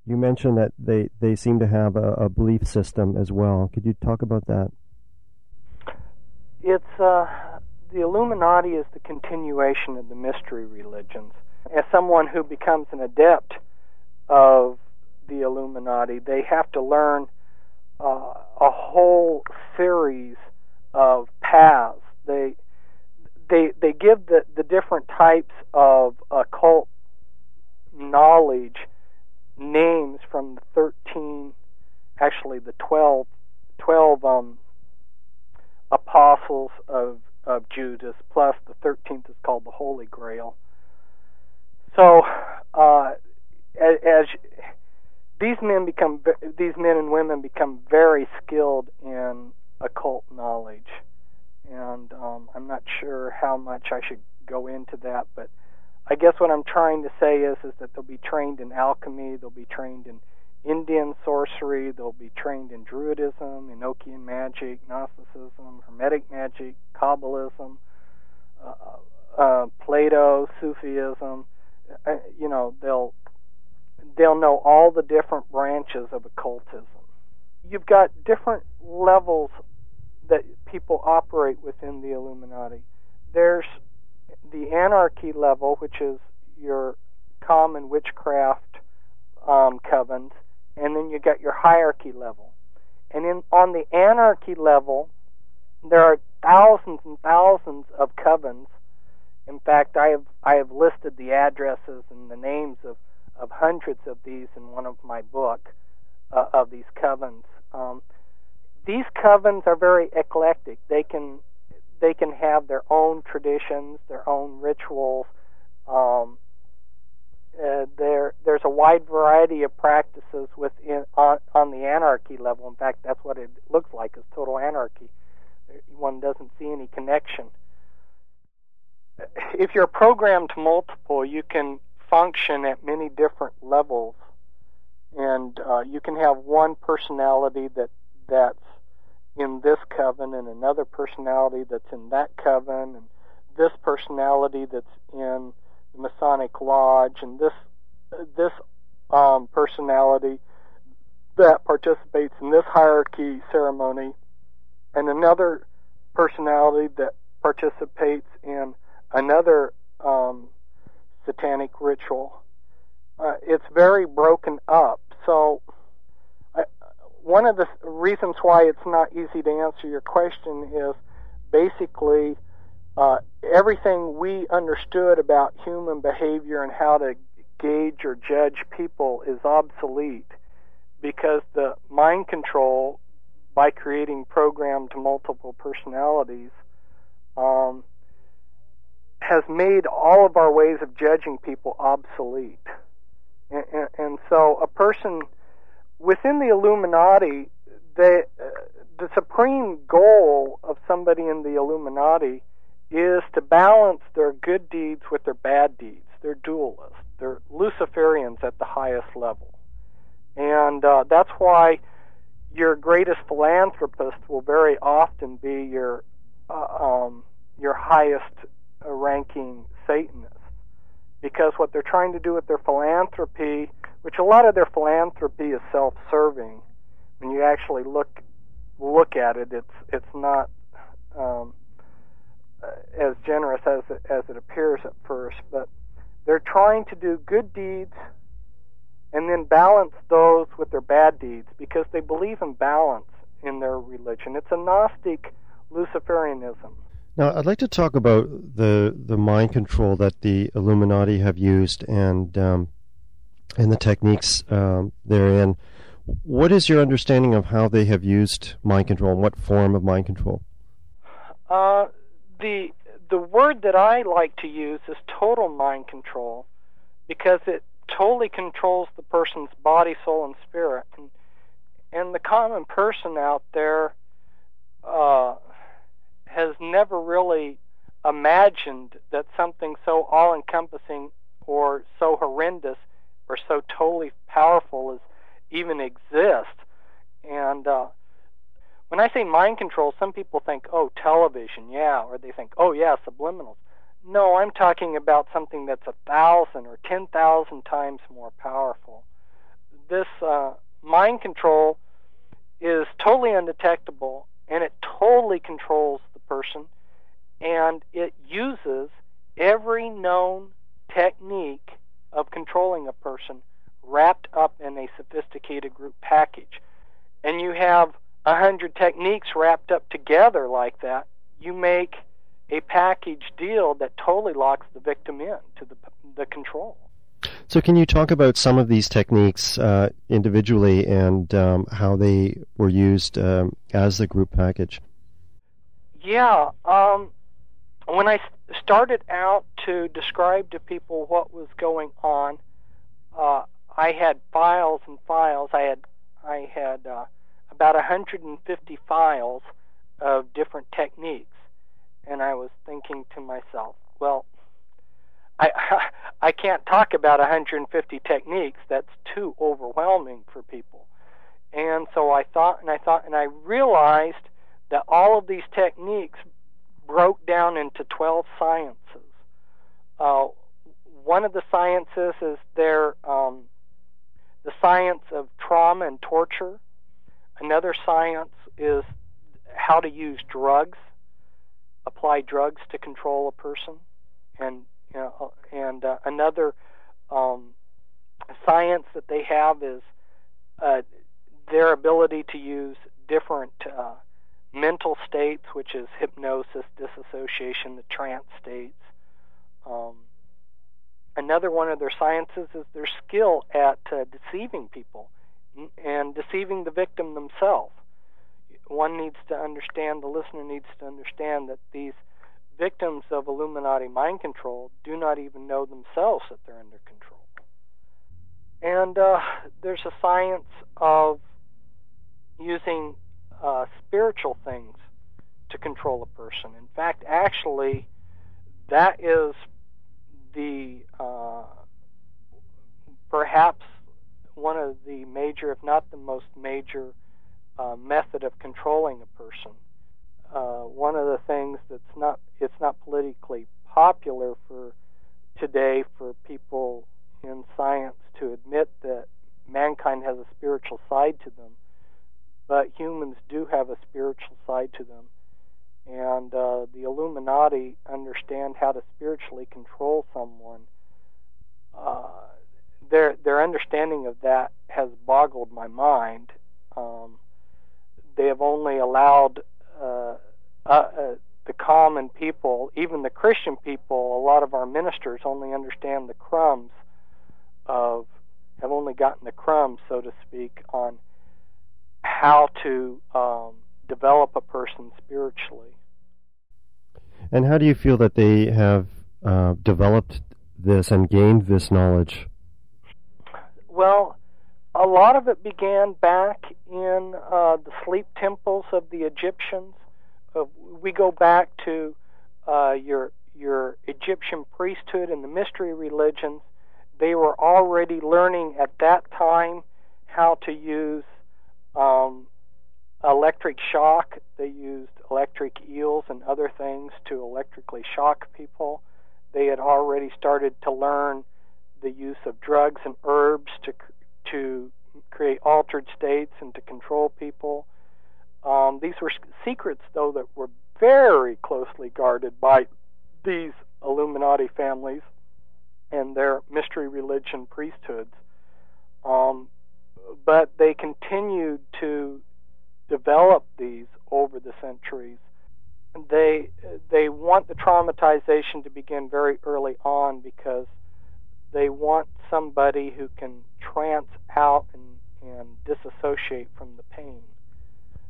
You mentioned that they seem to have a belief system as well. Could you talk about that? It's the Illuminati is the continuation of the mystery religions. As someone who becomes an adept of the Illuminati, they have to learn a whole series of paths. They give the different types of occult knowledge names from the 12 apostles of Judas, plus the 13th is called the Holy Grail. So, as these men and women become very skilled in occult knowledge, and I'm not sure how much I should go into that, but I guess what I'm trying to say is that they'll be trained in alchemy, they'll be trained in Indian sorcery, they'll be trained in Druidism, Enochian magic, Gnosticism, Hermetic magic, Kabbalism, Plato, Sufism. They'll know all the different branches of occultism. You've got different levels that people operate within the Illuminati. There's the anarchy level, which is your common witchcraft covens, and then you got your hierarchy level. And on the anarchy level, there are thousands and thousands of covens. In fact, I have listed the addresses and the names of hundreds of these in one of my book of these covens. These covens are very eclectic. They can have their own traditions, their own rituals. There's a wide variety of practices on the anarchy level. In fact, that's what it looks like, is total anarchy. One doesn't see any connection. If you're programmed to multiple, you can function at many different levels, and you can have one personality that's in this coven, and another personality that's in that coven, and this personality that's in the Masonic Lodge, and this personality that participates in this hierarchy ceremony, and another personality that participates in another satanic ritual. It's very broken up. So one of the reasons why it's not easy to answer your question is basically everything we understood about human behavior and how to gauge or judge people is obsolete, because the mind control, by creating programmed multiple personalities, has made all of our ways of judging people obsolete. And so a person within the Illuminati, the supreme goal of somebody in the Illuminati is to balance their good deeds with their bad deeds. They're dualists. They're Luciferians at the highest level. And that's why your greatest philanthropist will very often be your highest ranking Satanist, because what they're trying to do with their philanthropy, which a lot of their philanthropy is self-serving, when you actually look at it, it's not as generous as it appears at first. But they're trying to do good deeds and then balance those with their bad deeds, because they believe in balance in their religion. It's a Gnostic Luciferianism. Now, I'd like to talk about the mind control that the Illuminati have used and the techniques therein. What is your understanding of how they have used mind control, and what form of mind control? The word that I like to use is total mind control, because it totally controls the person's body, soul, and spirit. And the common person out there has never really imagined that something so all-encompassing or so horrendous or so totally powerful as even exists. And when I say mind control, some people think, oh, television, yeah, or they think, oh, yeah, subliminals. No, I'm talking about something that's 1,000 or 10,000 times more powerful. this mind control is totally undetectable, and it totally controls the person, and it uses every known technique of controlling a person wrapped up in a sophisticated group package. And you have 100 techniques wrapped up together like that. You make a package deal that totally locks the victim in to the control. So can you talk about some of these techniques individually and how they were used as the group package? Yeah. When I started out to describe to people what was going on, I had files and files. I had about 150 files of different techniques, and I was thinking to myself, well, I can't talk about 150 techniques. That's too overwhelming for people. And so I thought, and I realized that all of these techniques broke down into 12 sciences. One of the sciences is the science of trauma and torture. Another science is how to use drugs, apply drugs to control a person, and another science that they have is their ability to use different mental states, which is hypnosis, disassociation, the trance states. Another one of their sciences is their skill at deceiving people and deceiving the victim themselves. One needs to understand, the listener needs to understand that these victims of Illuminati mind control do not even know themselves that they're under control. And there's a science of using spiritual things to control a person. In fact, actually, that is the perhaps one of the major, if not the most major, method of controlling a person. One of the things it's not politically popular for today for people in science to admit that mankind has a spiritual side to them, but humans do have a spiritual side to them, and the Illuminati understand how to spiritually control someone. Their understanding of that has boggled my mind. They have only allowed the common people, even the Christian people, a lot of our ministers only understand the crumbs have only gotten the crumbs, so to speak, on how to develop a person spiritually. And how do you feel that they have developed this and gained this knowledge? Well, a lot of it began back in the sleep temples of the Egyptians. We go back to your Egyptian priesthood and the mystery religions. They were already learning at that time how to use electric shock. They used electric eels and other things to electrically shock people. They had already started to learn the use of drugs and herbs to create altered states and to control people. These were secrets, though, that were very closely guarded by these Illuminati families and their mystery religion priesthoods. But they continued to develop these over the centuries. They want the traumatization to begin very early on because they want somebody who can trance out and disassociate from the pain.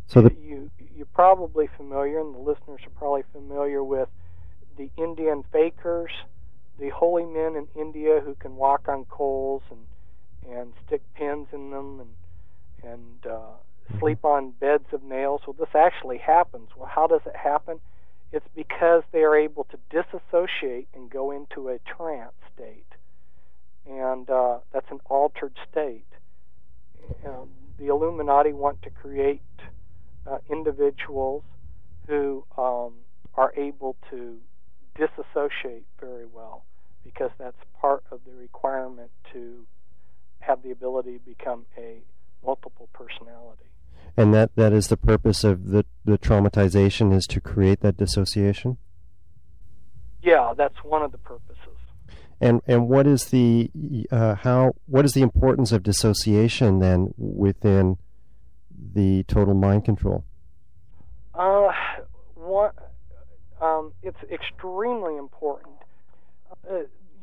So you're probably familiar, and the listeners are probably familiar with the Indian fakers, the holy men in India who can walk on coals and stick pins in them and sleep on beds of nails. Well, this actually happens. Well, how does it happen? It's because they are able to disassociate and go into a trance state. And that's an altered state. The Illuminati want to create individuals who are able to disassociate very well, because that's part of the requirement to have the ability to become a multiple personality. And that is the purpose of the traumatization, is to create that dissociation? Yeah, that's one of the purposes. And what is the what is the importance of dissociation then within the total mind control? It's extremely important.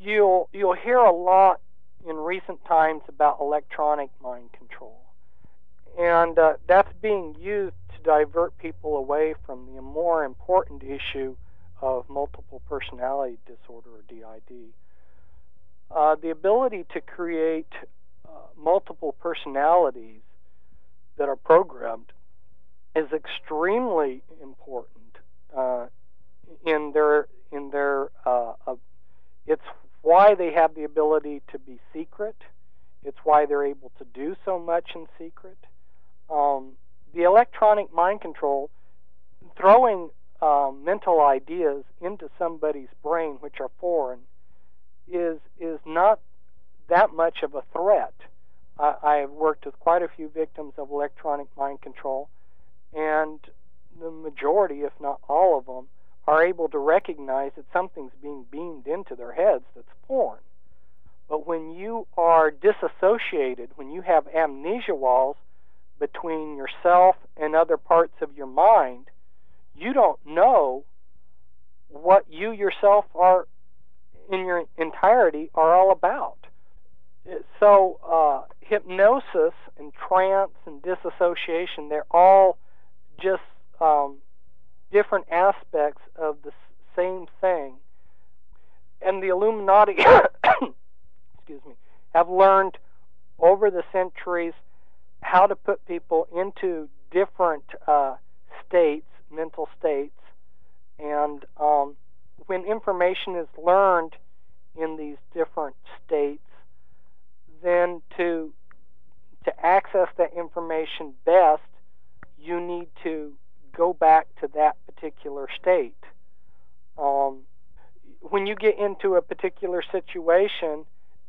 You'll hear a lot in recent times about electronic mind control, and that's being used to divert people away from the more important issue of multiple personality disorder, or DID. The ability to create multiple personalities that are programmed is extremely important. It's why they have the ability to be secret. It's why they're able to do so much in secret. The electronic mind control, throwing mental ideas into somebody's brain which are foreign, is not that much of a threat. I have worked with quite a few victims of electronic mind control, and the majority, if not all of them, are able to recognize that something's being beamed into their heads that's foreign. But when you are disassociated, when you have amnesia walls between yourself and other parts of your mind, you don't know what you yourself are in your entirety are all about. So hypnosis and trance and disassociation, they're all just different aspects of the same thing. And the Illuminati have learned over the centuries how to put people into different states, mental states, and when information is learned in these different states, then to access that information best, you need to go back to that particular state. When you get into a particular situation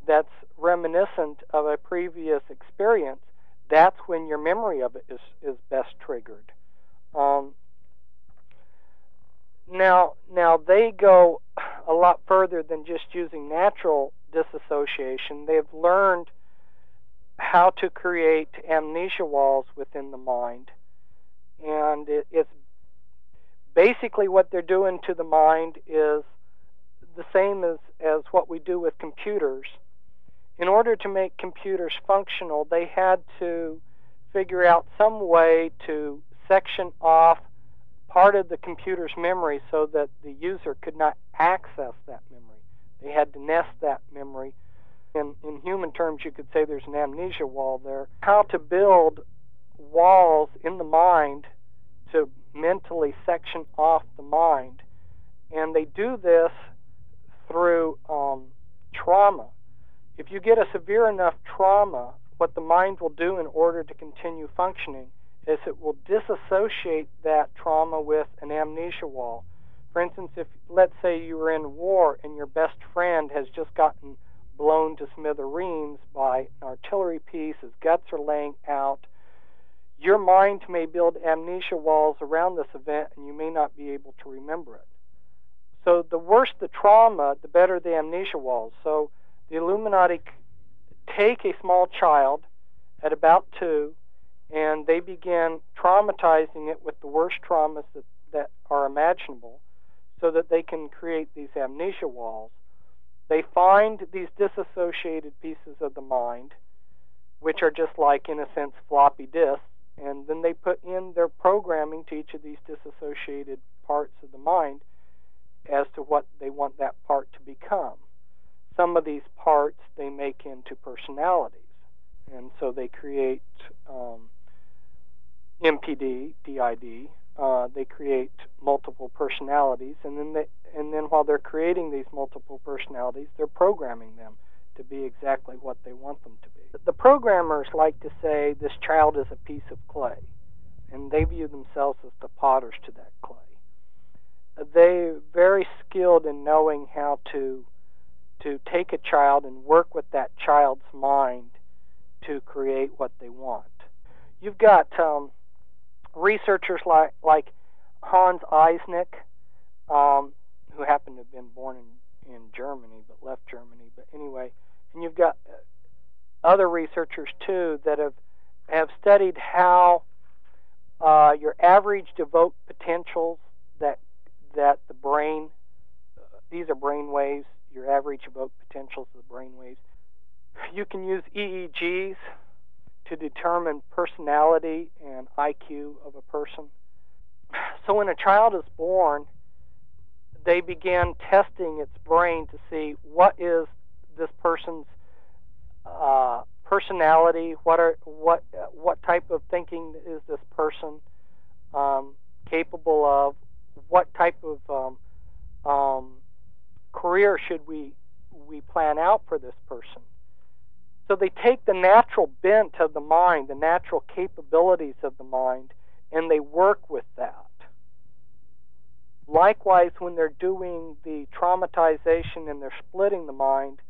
that's reminiscent of a previous experience, that's when your memory of it is best triggered. Now they go a lot further than just using natural disassociation. They've learned how to create amnesia walls within the mind, and it's basically what they're doing to the mind is the same as what we do with computers. In order to make computers functional, they had to figure out some way to section off part of the computer's memory so that the user could not access that memory. They had to nest that memory. In human terms, you could say there's an amnesia wall there. How to build walls in the mind to mentally section off the mind. And they do this through trauma. If you get a severe enough trauma, what the mind will do in order to continue functioning is it will disassociate that trauma with an amnesia wall. For instance, if let's say you were in war and your best friend has just gotten blown to smithereens by an artillery piece, his guts are laying out, your mind may build amnesia walls around this event and you may not be able to remember it. So the worse the trauma, the better the amnesia walls. So the Illuminati take a small child at about 2 and they begin traumatizing it with the worst traumas that are imaginable so that they can create these amnesia walls. They find these disassociated pieces of the mind, which are just like, in a sense, floppy disks, and then they put in their programming to each of these disassociated parts of the mind as to what they want that part to become. Some of these parts they make into personalities, and so they create MPD, DID. They create multiple personalities, and then while they're creating these multiple personalities, they're programming them to be exactly what they want them to be. The programmers like to say this child is a piece of clay, and they view themselves as the potters to that clay. They're very skilled in knowing how to take a child and work with that child's mind to create what they want. You've got researchers like Hans Eisnick, who happened to have been born in Germany but left Germany. But anyway, and you've got other researchers too that have studied how your average evoked potentials that the brain, these are brain waves, your average evoked potentials of the brain waves. You can use EEGs to determine personality and IQ of a person. So when a child is born, they begin testing its brain to see what is this person's personality, what type of thinking is this person capable of, what type of career should we plan out for this person. So they take the natural bent of the mind, the natural capabilities of the mind, and they work with that. Likewise, when they're doing the traumatization and they're splitting the mind,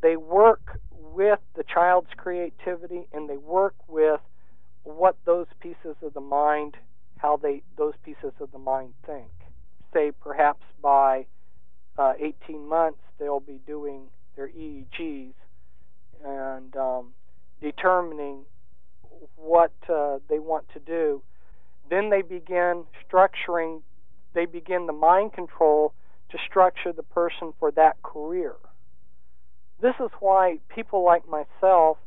they work with the child's creativity and they work with what those pieces of the mind, how those pieces of the mind think. Say perhaps by 18 months they'll be doing their EEGs and determining what they want to do. Then they begin the mind control to structure the person for that career. This is why people like myself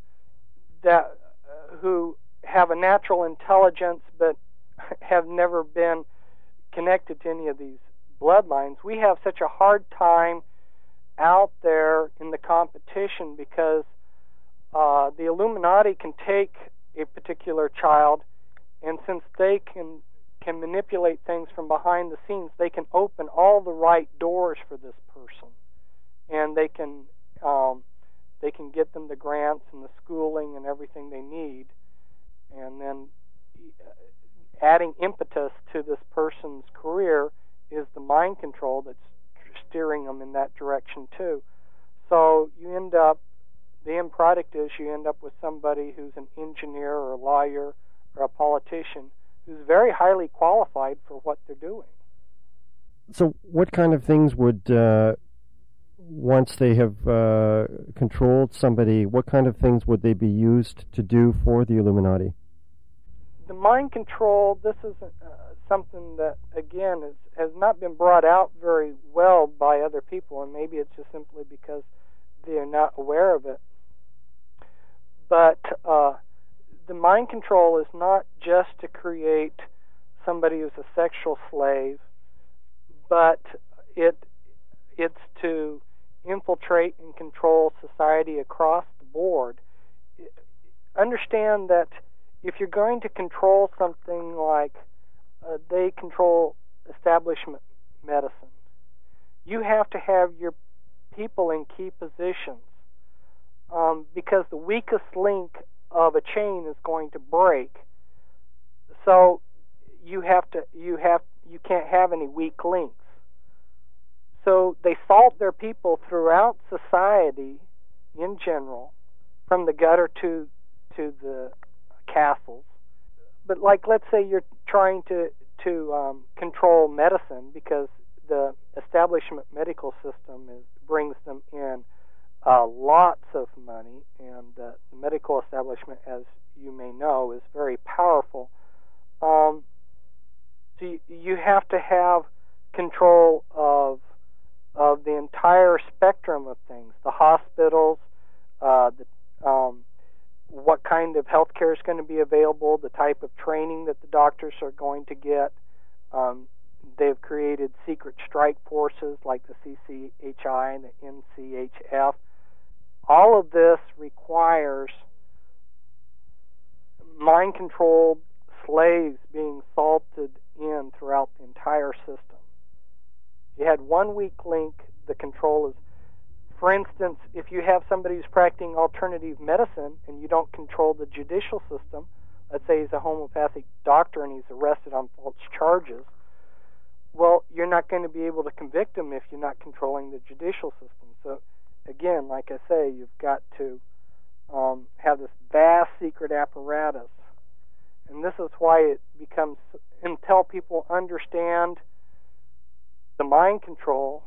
who have a natural intelligence but have never been connected to any of these bloodlines, we have such a hard time out there in the competition because the Illuminati can take a particular child, and since they can manipulate things from behind the scenes, they can open all the right doors for this person, and they can get them the grants and the schooling and everything they need, and then adding impetus to this person's career is the mind control that's steering them in that direction too. So the end product is you end up with somebody who's an engineer or a lawyer or a politician who's very highly qualified for what they're doing. So what kind of things would, once they have controlled somebody, what kind of things would they be used to do for the Illuminati? The mind control, this is something that, again, has not been brought out very well by other people, and maybe it's just simply because they're not aware of it. But the mind control is not just to create somebody who's a sexual slave, but it's to infiltrate and control society across the board. Understand that if you're going to control something like they control establishment medicine, you have to have your people in key positions because the weakest link of a chain is going to break. So you can't have any weak links. So they salt their people throughout society in general, from the gutter to the castles. But like, let's say you're trying to control medicine because the establishment medical system brings them in lots of money, and the medical establishment, as you may know, is very powerful. So you have to have control of the entire spectrum of things, the hospitals, what kind of health care is going to be available, the type of training that the doctors are going to get. They've created secret strike forces like the CCHI and the NCHF. All of this requires mind-controlled slaves being salted in throughout the entire system. If you had one weak link, the control is, for instance, if you have somebody who's practicing alternative medicine and you don't control the judicial system, let's say he's a homeopathic doctor and he's arrested on false charges, well, you're not going to be able to convict him if you're not controlling the judicial system. So, again, like I say, you've got to have this vast secret apparatus. And this is why it becomes, until people understand the mind control,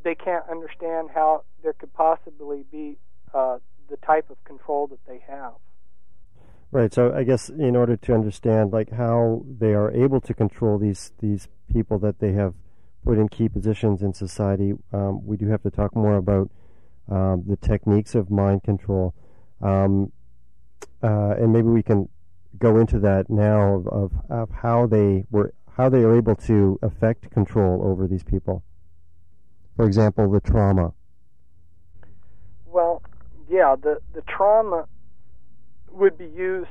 they can't understand how there could possibly be the type of control that they have. Right. So I guess in order to understand like how they are able to control these people that they have put in key positions in society, we do have to talk more about the techniques of mind control, and maybe we can go into that now of how they are able to effect control over these people. For example, the trauma. Well, yeah, the trauma would be used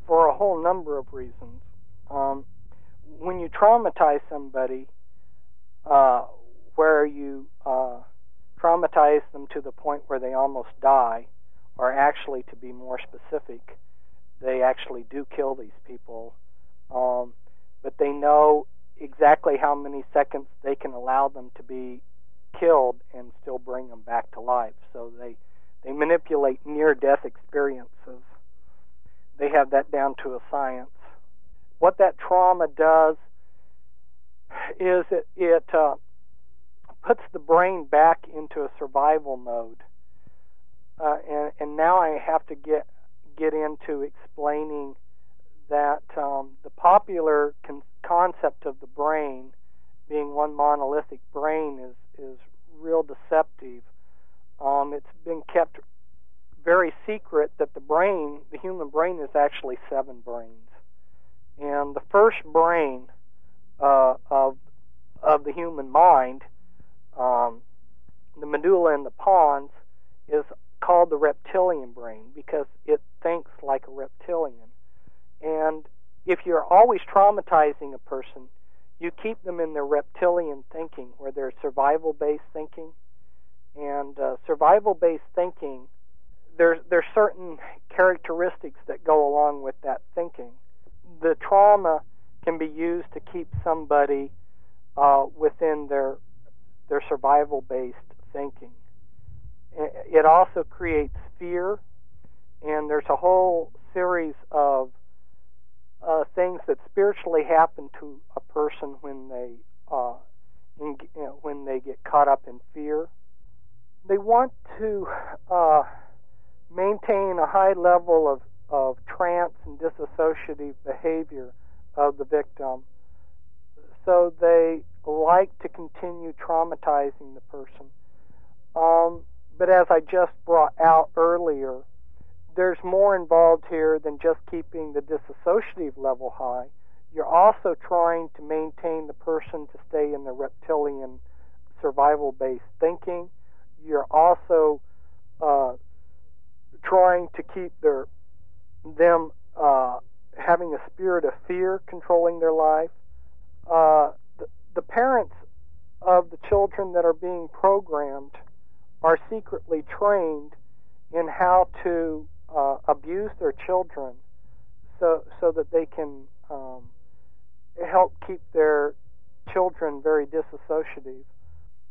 for a whole number of reasons. When you traumatize somebody, where you traumatize them to the point where they almost die, or actually, to be more specific, they actually do kill these people, but they know exactly how many seconds they can allow them to be killed and still bring them back to life. So they manipulate near-death experiences. They have that down to a science. What that trauma does is it puts the brain back into a survival mode. And now I have to get into explaining that the popular concept of the brain being one monolithic brain is real deceptive. It's been kept very secret that the human brain is actually 7 brains. And the first brain of the human mind, the medulla and the pons, is called the reptilian brain because it thinks like a reptilian. And if you're always traumatizing a person, you keep them in their reptilian thinking, where they're survival-based thinking. And survival-based thinking, there's certain characteristics that go along with that thinking. The trauma can be used to keep somebody within their survival-based thinking. It also creates fear, and there's a whole series of things that spiritually happen to a person when they get caught up in fear. They want to maintain a high level of trance and dissociative behavior of the victim, so they like to continue traumatizing the person. But as I just brought out earlier, there's more involved here than just keeping the dissociative level high. You're also trying to maintain the person to stay in the reptilian survival-based thinking. You're also trying to keep them having a spirit of fear controlling their life. The parents of the children that are being programmed are secretly trained in how to abuse their children so that they can help keep their children very dissociative.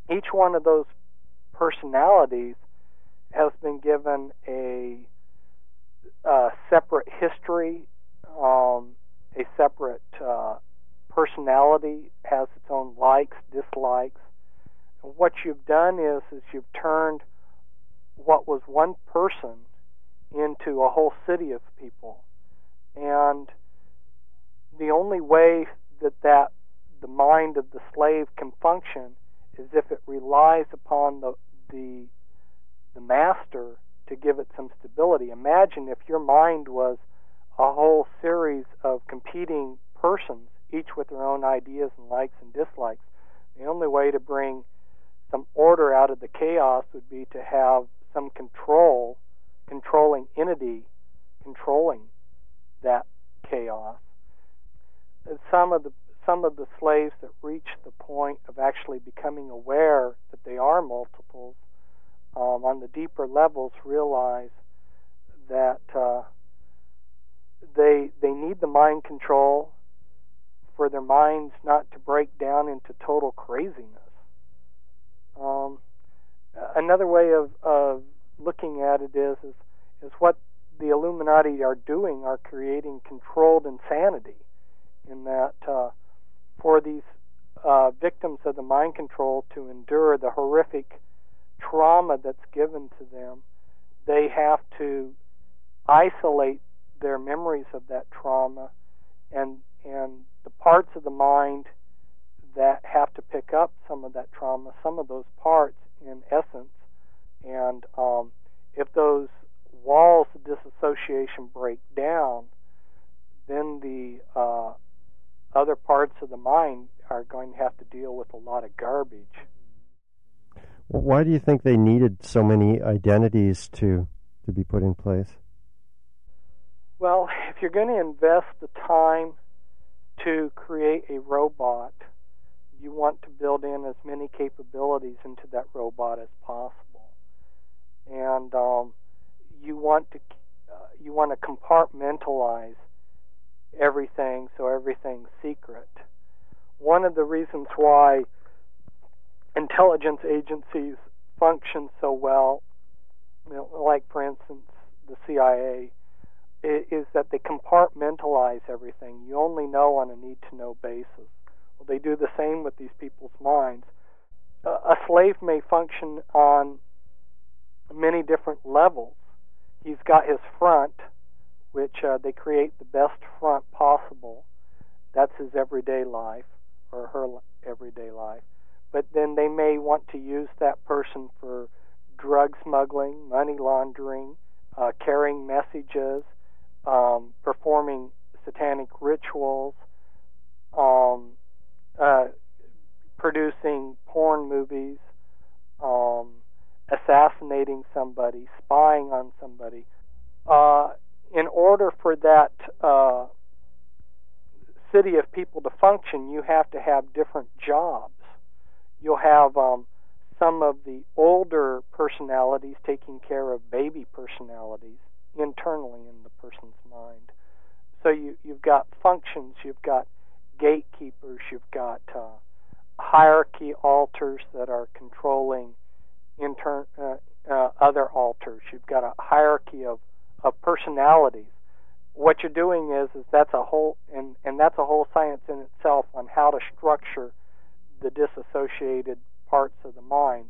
Each one of those personalities has been given a separate history, a separate personality, has its own likes, dislikes. And what you've done is you've turned what was one person into a whole city of people. And the only way that the mind of the slave can function is if it relies upon the master to give it some stability. Imagine if your mind was a whole series of competing persons, each with their own ideas and likes and dislikes. The only way to bring some order out of the chaos would be to have some controlling entity controlling that chaos. And some of the slaves that reach the point of actually becoming aware that they are multiples, on the deeper levels, realize that they need the mind control for their minds not to break down into total craziness. Another way of looking at it is is what the Illuminati are doing are creating controlled insanity, in that for these victims of the mind control to endure the horrific trauma that's given to them, they have to isolate their memories of that trauma, and the parts of the mind that have to pick up some of that trauma, some of those parts in essence, and if those walls of disassociation break down, then the other parts of the mind are going to have to deal with a lot of garbage. Well, why do you think they needed so many identities to be put in place? Well, if you're going to invest the time to create a robot, you want to build in as many capabilities into that robot as possible, and you want to compartmentalize everything so everything's secret. One of the reasons why intelligence agencies function so well, like for instance the CIA, is that they compartmentalize everything. You only know on a need-to-know basis. Well, they do the same with these people's minds. A slave may function on many different levels. He's got his front, which they create the best front possible. That's his everyday life, or her everyday life. But then they may want to use that person for drug smuggling, money laundering, carrying messages, performing satanic rituals, producing porn movies, assassinating somebody, spying on somebody. In order for that city of people to function, you have to have different jobs. You'll have some of the older personalities taking care of baby personalities internally in the person's mind. So you've got functions, you've got gatekeepers, you've got hierarchy alters that are controlling other alters. You've got a hierarchy of personalities. What you're doing is that's a whole and that's a whole science in itself on how to structure the disassociated parts of the mind.